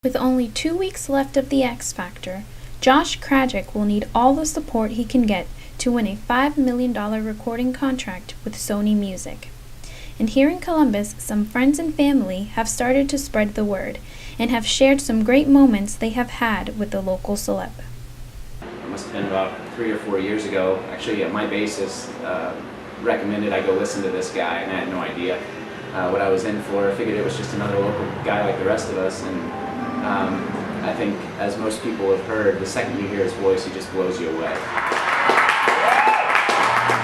With only 2 weeks left of the X Factor, Josh Krajcik will need all the support he can get to win a $5 million recording contract with Sony Music. And here in Columbus, some friends and family have started to spread the word and have shared some great moments they have had with the local celeb. It must have been about 3 or 4 years ago. Actually, my bassist recommended I go listen to this guy, and I had no idea what I was in for. I figured it was just another local guy like the rest of us, and I think, as most people have heard, the second you hear his voice, he just blows you away.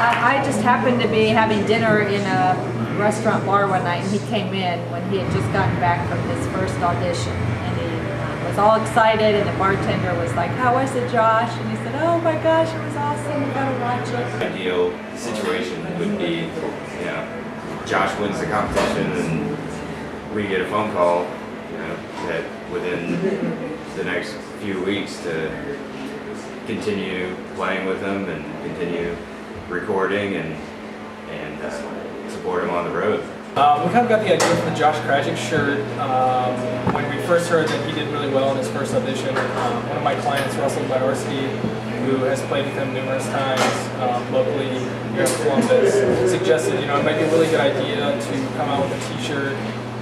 I just happened to be having dinner in a restaurant bar one night, and he came in when he had just gotten back from his first audition, and he was all excited, and the bartender was like, "How was it, Josh?" And he said, "Oh my gosh, it was awesome, you gotta watch it." The ideal situation would be, Josh wins the competition and we get a phone call, that within the next few weeks to continue playing with him and continue recording and support him on the road. We kind of got the idea from the Josh Krajcik shirt when we first heard that he did really well in his first audition. One of my clients, Russell Biorski, who has played with him numerous times locally here in Columbus, suggested it might be a really good idea to come out with a t-shirt,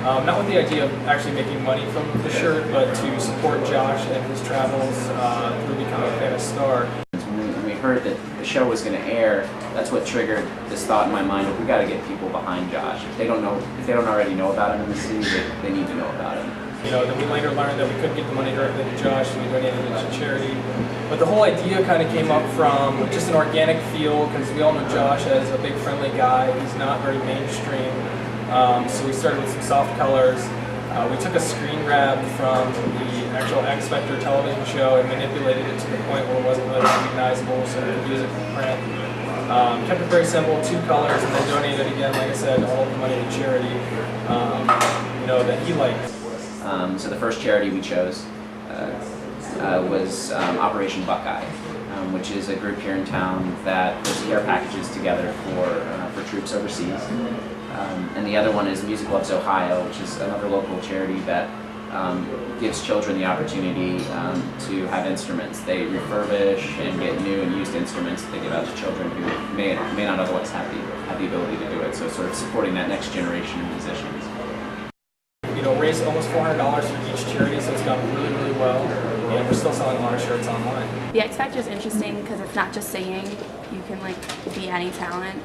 not with the idea of actually making money from the shirt, but to support Josh and his travels through becoming a famous star. When we heard that the show was going to air, that's what triggered this thought in my mind of we got to get people behind Josh. If they don't already know about him in the city, they need to know about him. Then we later learned that we couldn't get the money directly to Josh, so we donated it to charity. But the whole idea kind of came up from just an organic feel, because we all know Josh as a big friendly guy. He's not very mainstream. So we started with some soft colors. We took a screen grab from the actual X Factor television show and manipulated it to the point where it wasn't really recognizable, so we could use it for print. Kept it very simple, 2 colors, and then donated again, like I said, all of the money to charity that he liked. So the first charity we chose was Operation Buckeye, which is a group here in town that puts care packages together for troops overseas. And the other one is Music Loves Ohio, which is another local charity that gives children the opportunity to have instruments. They refurbish and get new and used instruments that they give out to children who may not otherwise have the ability to do it. So sort of supporting that next generation of musicians. Raised almost $400 for each charity, so it's gone really, really well. And we're still selling a lot of shirts online. The X Factor is interesting because it's not just singing. You can be any talent.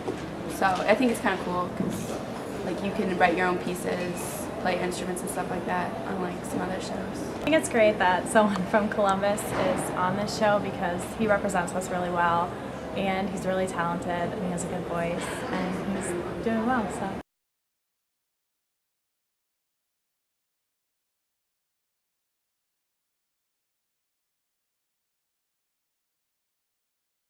So I think it's kind of cool because you can write your own pieces, play instruments and stuff like that, unlike some other shows. I think it's great that someone from Columbus is on this show because he represents us really well, and he's really talented and he has a good voice and he's doing well. So.